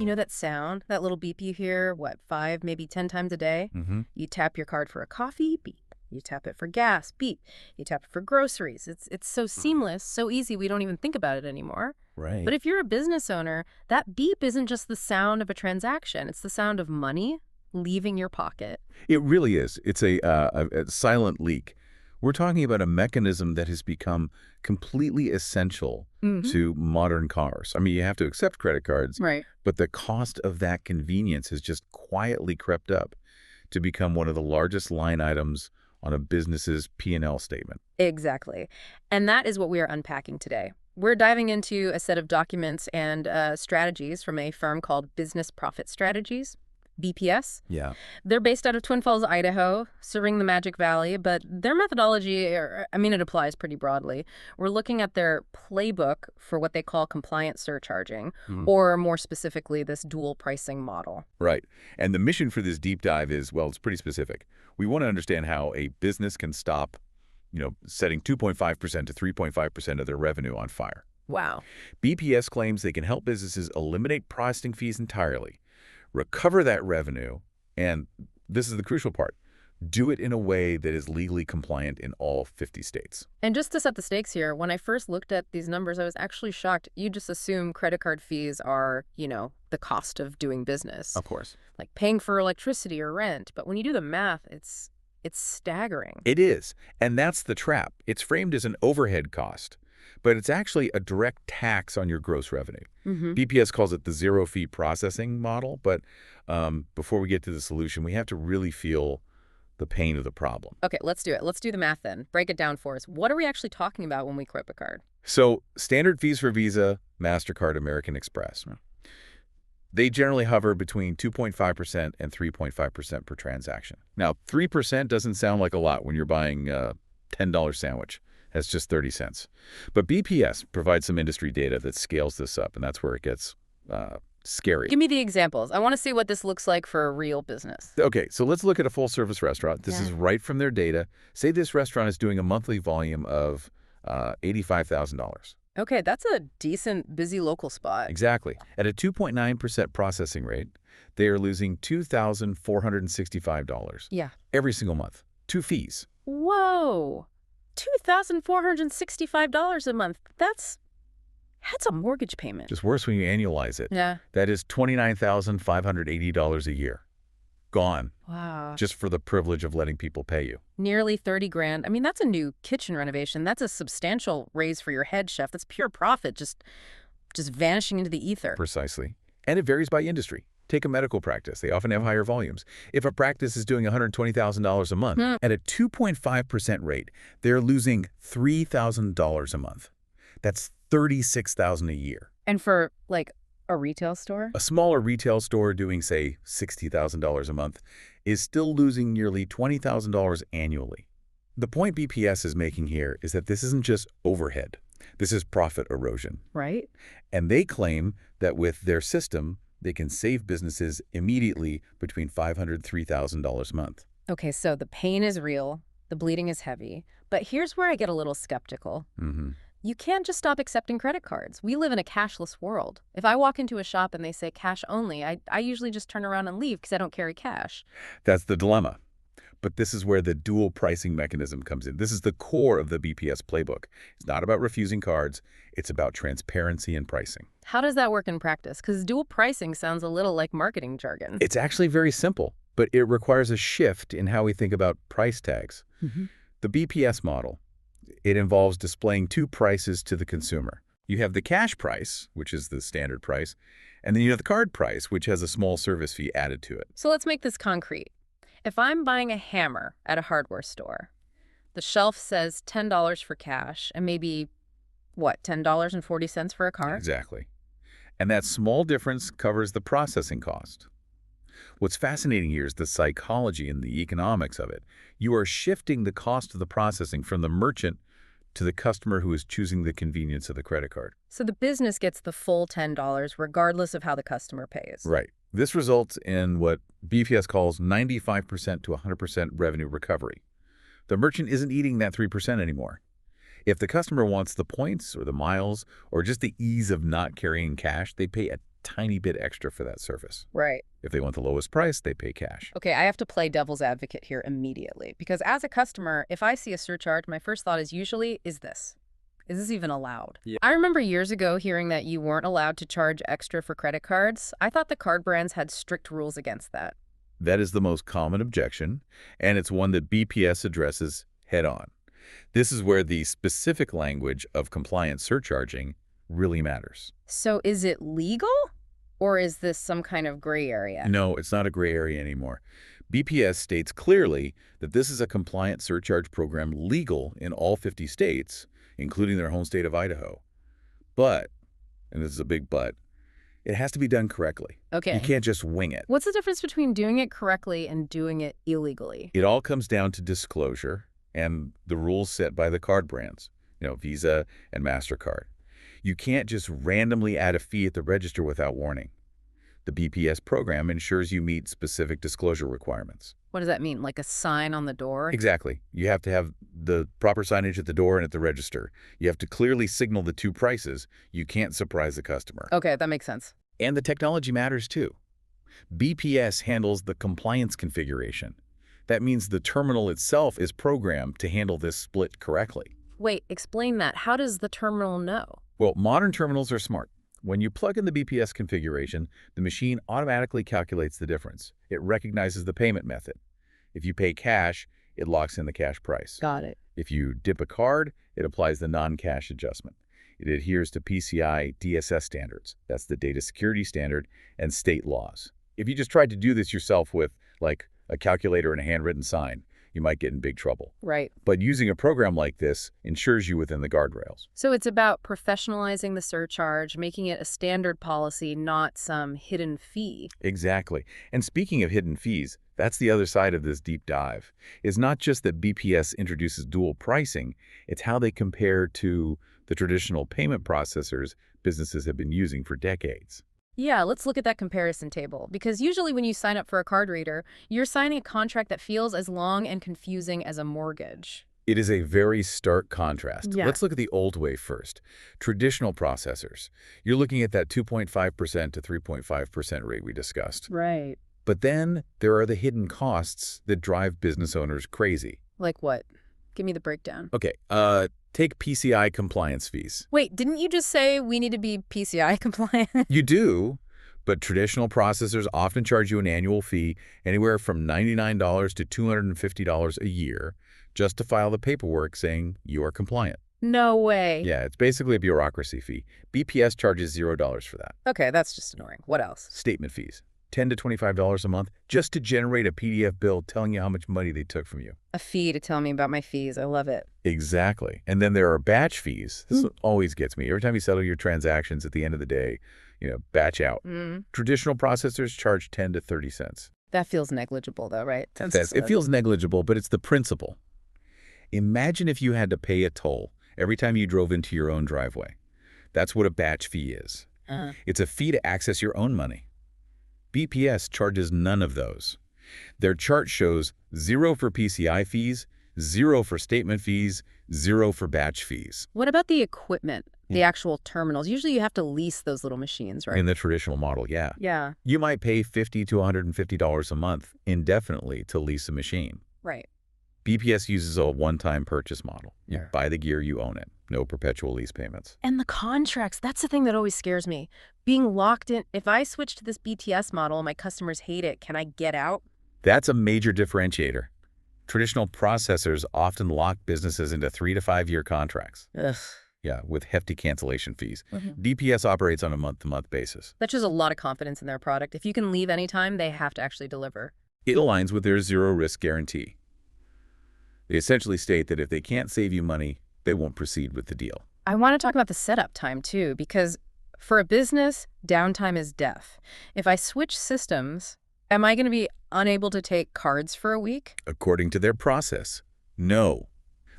You know that sound, that little beep you hear, what, 5, maybe 10 times a day? Mm-hmm. You tap your card for a coffee, beep. You tap it for gas, beep. You tap it for groceries. It's so seamless, so easy we don't even think about it anymore. Right. But if you're a business owner, that beep isn't just the sound of a transaction. It's the sound of money leaving your pocket. It really is. It's a silent leak. We're talking about a mechanism that has become completely essential Mm-hmm. to modern cars. I mean, you have to accept credit cards, Right. but the cost of that convenience has just quietly crept up to become one of the largest line items on a business's P&L statement. Exactly. And that is what we are unpacking today. We're diving into a set of documents and strategies from a firm called Business Profit Strategies, BPS. Yeah. They're based out of Twin Falls, Idaho, serving the Magic Valley, but their methodology, it applies pretty broadly. We're looking at their playbook for what they call compliant surcharging, or more specifically, this dual pricing model. Right. And the mission for this deep dive is, well, it's pretty specific. We want to understand how a business can stop, setting 2.5% to 3.5% of their revenue on fire. Wow. BPS claims they can help businesses eliminate processing fees entirely, recover that revenue, and this is the crucial part, do it in a way that is legally compliant in all 50 states. And just to set the stakes here, when I first looked at these numbers, I was actually shocked. You just assume credit card fees are, the cost of doing business, Of course. like paying for electricity or rent. But when you do the math, it's staggering. It is, and that's the trap. It's framed as an overhead cost, but it's actually a direct tax on your gross revenue. Mm-hmm. BPS calls it the zero-fee processing model, but before we get to the solution, we have to really feel the pain of the problem. Okay, let's do it. Let's do the math then. Break it down for us. What are we actually talking about when we quip a card? So standard fees for Visa, MasterCard, American Express, they generally hover between 2.5% and 3.5% per transaction. Now, 3% doesn't sound like a lot when you're buying a $10 sandwich. That's just 30 cents. But BPS provides some industry data that scales this up, and that's where it gets scary. Give me the examples. I want to see what this looks like for a real business. Okay, so let's look at a full-service restaurant. This is right from their data. Say this restaurant is doing a monthly volume of $85,000. Okay, that's a decent, busy local spot. Exactly. At a 2.9% processing rate, they are losing $2,465 Yeah. every single month. 2 fees. Whoa. $2,465 a month. That's a mortgage payment. Just worse when you annualize it. Yeah. That is $29,580 a year. Gone. Wow. Just for the privilege of letting people pay you. Nearly 30 grand. I mean, that's a new kitchen renovation. That's a substantial raise for your head chef. That's pure profit just vanishing into the ether. Precisely. And it varies by industry. Take a medical practice. They often have higher volumes. If a practice is doing $120,000 a month, at a 2.5% rate, they're losing $3,000 a month. That's $36,000 a year. And for, like, a retail store? A smaller retail store doing, say, $60,000 a month is still losing nearly $20,000 annually. The point BPS is making here is that this isn't just overhead. This is profit erosion. Right. And they claim that with their system, they can save businesses immediately between $500 and $3,000 a month. Okay, so the pain is real, the bleeding is heavy. But here's where I get a little skeptical. You can't just stop accepting credit cards. We live in a cashless world. If I walk into a shop and they say cash only, I usually just turn around and leave because I don't carry cash. That's the dilemma. But this is where the dual pricing mechanism comes in. This is the core of the BPS playbook. It's not about refusing cards. It's about transparency in pricing. How does that work in practice? Because dual pricing sounds a little like marketing jargon. It's actually very simple, but it requires a shift in how we think about price tags. The BPS model, it involves displaying 2 prices to the consumer. You have the cash price, which is the standard price, and then you have the card price, which has a small service fee added to it. So let's make this concrete. If I'm buying a hammer at a hardware store, the shelf says $10 for cash and maybe, $10.40 for a card? Exactly. And that small difference covers the processing cost. What's fascinating here is the psychology and the economics of it. You are shifting the cost of the processing from the merchant to the customer who is choosing the convenience of the credit card. So the business gets the full $10 regardless of how the customer pays. Right. This results in what BPS calls 95% to 100% revenue recovery. The merchant isn't eating that 3% anymore. If the customer wants the points or the miles or just the ease of not carrying cash, they pay a tiny bit extra for that service. Right. If they want the lowest price, they pay cash. Okay, I have to play devil's advocate here immediately because as a customer, if I see a surcharge, my first thought is usually, is this even allowed? Yeah. I remember years ago hearing that you weren't allowed to charge extra for credit cards. I thought the card brands had strict rules against that. That is the most common objection, and it's one that BPS addresses head-on. This is where the specific language of compliant surcharging really matters. So is it legal or is this some kind of gray area? No, it's not a gray area anymore. BPS states clearly that this is a compliant surcharge program legal in all 50 states, including their home state of Idaho. But, and this is a big but, it has to be done correctly. Okay. You can't just wing it. What's the difference between doing it correctly and doing it illegally? It all comes down to disclosure and the rules set by the card brands, Visa and MasterCard. You can't just randomly add a fee at the register without warning. The BPS program ensures you meet specific disclosure requirements. What does that mean? Like a sign on the door? Exactly. You have to have the proper signage at the door and at the register. You have to clearly signal the two prices. You can't surprise the customer. Okay, that makes sense. And the technology matters too. BPS handles the compliance configuration. That means the terminal itself is programmed to handle this split correctly. Wait, explain that. How does the terminal know? Well, modern terminals are smart. When you plug in the BPS configuration, the machine automatically calculates the difference. It recognizes the payment method. If you pay cash, it locks in the cash price. Got it. If you dip a card, it applies the non-cash adjustment. It adheres to PCI DSS standards. That's the data security standard and state laws. If you just tried to do this yourself with, like, a calculator and a handwritten sign, you might get in big trouble. Right. But using a program like this ensures you within the guardrails. So it's about professionalizing the surcharge, making it a standard policy, not some hidden fee. Exactly. And speaking of hidden fees, that's the other side of this deep dive. It's not just that BPS introduces dual pricing, it's how they compare to the traditional payment processors businesses have been using for decades. Yeah, let's look at that comparison table. Because usually when you sign up for a card reader, you're signing a contract that feels as long and confusing as a mortgage. It is a very stark contrast. Yeah. Let's look at the old way first. Traditional processors. You're looking at that 2.5% to 3.5% rate we discussed. Right. But then there are the hidden costs that drive business owners crazy. Like what? Give me the breakdown. Okay, take PCI compliance fees. Wait, didn't you just say we need to be PCI compliant? You do, but traditional processors often charge you an annual fee anywhere from $99 to $250 a year just to file the paperwork saying you are compliant. No way. Yeah, it's basically a bureaucracy fee. BPS charges $0 for that. Okay, that's just annoying. What else? Statement fees. $10 to $25 a month just to generate a PDF bill telling you how much money they took from you. A fee to tell me about my fees. I love it. Exactly. And then there are batch fees. This always gets me. Every time you settle your transactions at the end of the day, batch out. Traditional processors charge 10 to 30 cents. That feels negligible though, right? It feels negligible, but it's the principle. Imagine if you had to pay a toll every time you drove into your own driveway. That's what a batch fee is. It's a fee to access your own money. BPS charges none of those. Their chart shows 0 for PCI fees, 0 for statement fees, 0 for batch fees. What about the equipment, the actual terminals? Usually you have to lease those little machines, right? In the traditional model, yeah. Yeah. You might pay $50 to $150 a month indefinitely to lease a machine. Right. BPS uses a one-time purchase model. You buy the gear, you own it. No perpetual lease payments. And the contracts, that's the thing that always scares me. Being locked in. If I switch to this BTS model and my customers hate it, can I get out? That's a major differentiator. Traditional processors often lock businesses into 3 to 5 year contracts. Ugh. Yeah, with hefty cancellation fees. BPS operates on a month-to-month basis. That shows a lot of confidence in their product. If you can leave anytime, they have to actually deliver. It aligns with their zero-risk guarantee. They essentially state that if they can't save you money, they won't proceed with the deal. I want to talk about the setup time, too, because for a business, downtime is death. If I switch systems, am I going to be unable to take cards for a week? According to their process, no.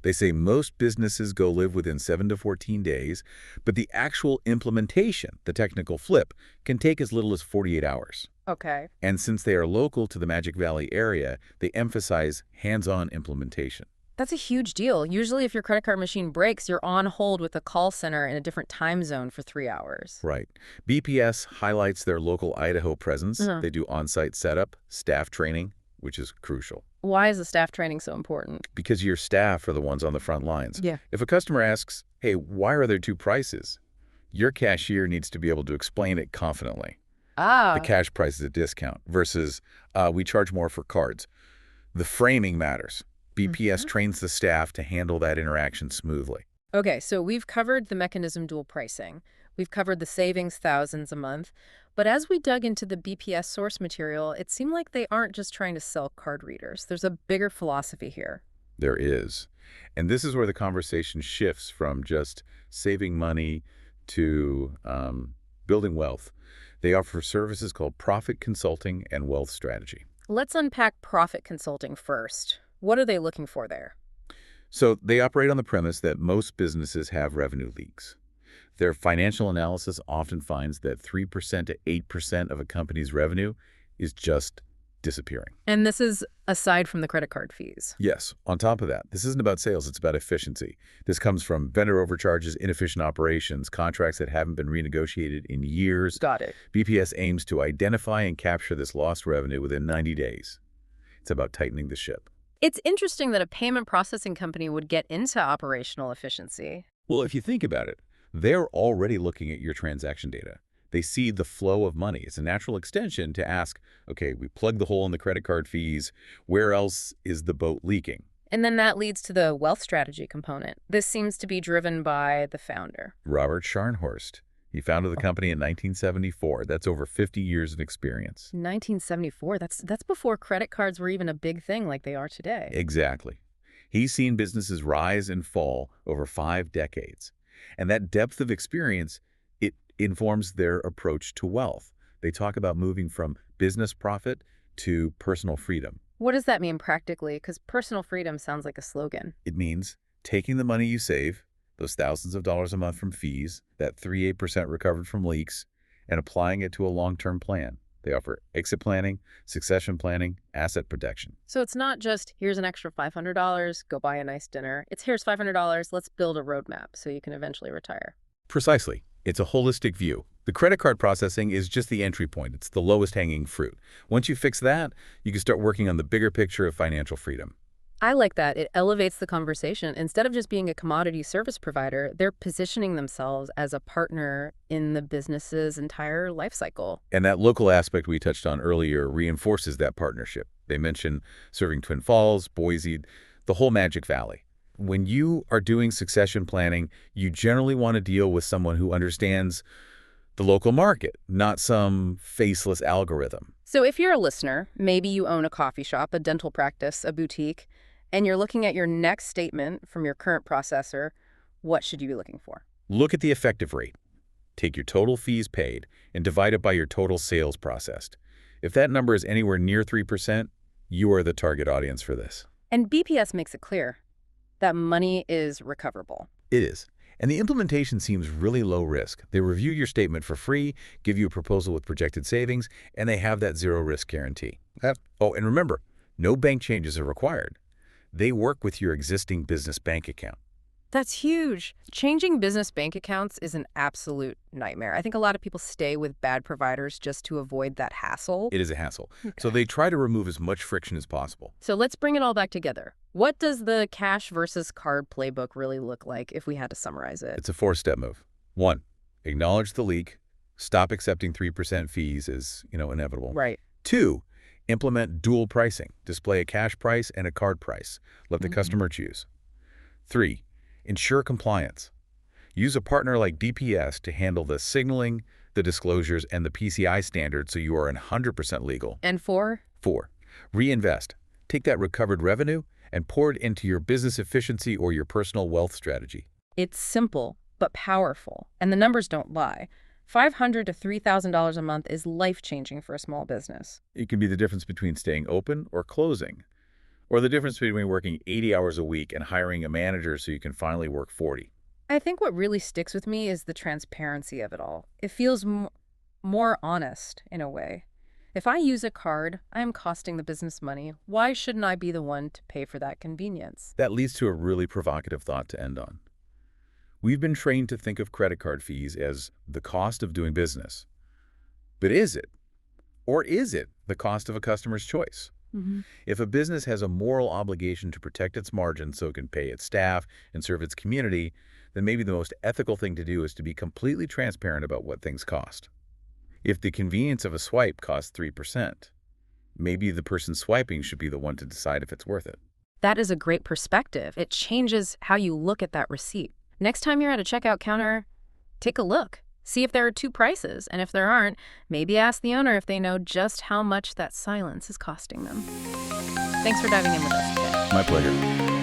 They say most businesses go live within 7 to 14 days, but the actual implementation, the technical flip, can take as little as 48 hours. Okay. And since they are local to the Magic Valley area, they emphasize hands-on implementation. That's a huge deal. Usually if your credit card machine breaks, you're on hold with a call center in a different time zone for 3 hours. Right. BPS highlights their local Idaho presence. Uh-huh. They do on-site setup, staff training, which is crucial Why is the staff training so important? because your staff are the ones on the front lines. Yeah. If a customer asks, hey, why are there two prices? Your cashier needs to be able to explain it confidently. Ah. The cash price is a discount versus we charge more for cards. The framing matters. BPS trains the staff to handle that interaction smoothly. Okay, so we've covered the mechanism dual pricing. We've covered the savings thousands a month. But as we dug into the BPS source material, it seemed like they aren't just trying to sell card readers. There's a bigger philosophy here. There is. And this is where the conversation shifts from just saving money to building wealth. They offer services called profit consulting and wealth strategy. Let's unpack profit consulting first. What are they looking for there? So they operate on the premise that most businesses have revenue leaks. Their financial analysis often finds that 3% to 8% of a company's revenue is just disappearing. And this is aside from the credit card fees. Yes, on top of that, this isn't about sales, it's about efficiency. This comes from vendor overcharges, inefficient operations, contracts that haven't been renegotiated in years. Got it. BPS aims to identify and capture this lost revenue within 90 days. It's about tightening the ship. It's interesting that a payment processing company would get into operational efficiency. Well, if you think about it, they're already looking at your transaction data. They see the flow of money. It's a natural extension to ask, okay, we plugged the hole in the credit card fees. Where else is the boat leaking? And then that leads to the wealth strategy component. This seems to be driven by the founder. Robert Scharnhorst. He founded the company in 1974. That's over 50 years of experience. 1974, that's before credit cards were even a big thing like they are today. Exactly. He's seen businesses rise and fall over 5 decades. And that depth of experience, it informs their approach to wealth. They talk about moving from business profit to personal freedom. What does that mean practically? Because personal freedom sounds like a slogan. It means taking the money you save, those thousands of dollars a month from fees, that 3-8% recovered from leaks, and applying it to a long-term plan. They offer exit planning, succession planning, asset protection. So it's not just, here's an extra $500, go buy a nice dinner. It's here's $500, let's build a roadmap so you can eventually retire. Precisely. It's a holistic view. The credit card processing is just the entry point. It's the lowest hanging fruit. Once you fix that, you can start working on the bigger picture of financial freedom. I like that. It elevates the conversation. Instead of just being a commodity service provider, they're positioning themselves as a partner in the business's entire life cycle. And that local aspect we touched on earlier reinforces that partnership. They mention serving Twin Falls, Boise, the whole Magic Valley. When you are doing succession planning, you generally want to deal with someone who understands the local market, not some faceless algorithm. So if you're a listener, maybe you own a coffee shop, a dental practice, a boutique, and you're looking at your next statement from your current processor, what should you be looking for? Look at the effective rate. Take your total fees paid and divide it by your total sales processed. If that number is anywhere near 3%, you are the target audience for this. And BPS makes it clear that money is recoverable. It is. And the implementation seems really low risk. They review your statement for free, give you a proposal with projected savings, and they have that zero risk guarantee. Oh, and remember, no bank changes are required. They work with your existing business bank account. That's huge. Changing business bank accounts is an absolute nightmare. I think a lot of people stay with bad providers just to avoid that hassle. It is a hassle. Okay. So they try to remove as much friction as possible. So let's bring it all back together. What does the cash versus card playbook really look like if we had to summarize it? It's a 4-step move. 1, acknowledge the leak. Stop accepting 3% fees as, inevitable. Right. 2, implement dual pricing. Display a cash price and a card price. Let the customer choose. 3, ensure compliance. Use a partner like BPS to handle the signaling, the disclosures, and the PCI standards so you are 100% legal. And 4? 4, reinvest. Take that recovered revenue and pour it into your business efficiency or your personal wealth strategy. It's simple, but powerful. And the numbers don't lie. $500 to $3,000 a month is life-changing for a small business. It can be the difference between staying open or closing, or the difference between working 80 hours a week and hiring a manager so you can finally work 40. I think what really sticks with me is the transparency of it all. It feels more honest in a way. If I use a card, I am costing the business money. Why shouldn't I be the one to pay for that convenience? That leads to a really provocative thought to end on. We've been trained to think of credit card fees as the cost of doing business. But is it? Or is it the cost of a customer's choice? If a business has a moral obligation to protect its margin so it can pay its staff and serve its community, then maybe the most ethical thing to do is to be completely transparent about what things cost. If the convenience of a swipe costs 3%, maybe the person swiping should be the one to decide if it's worth it. That is a great perspective. It changes how you look at that receipt. Next time you're at a checkout counter, take a look. See if there are two prices, and if there aren't, maybe ask the owner if they know just how much that silence is costing them. Thanks for diving in with us today. My pleasure.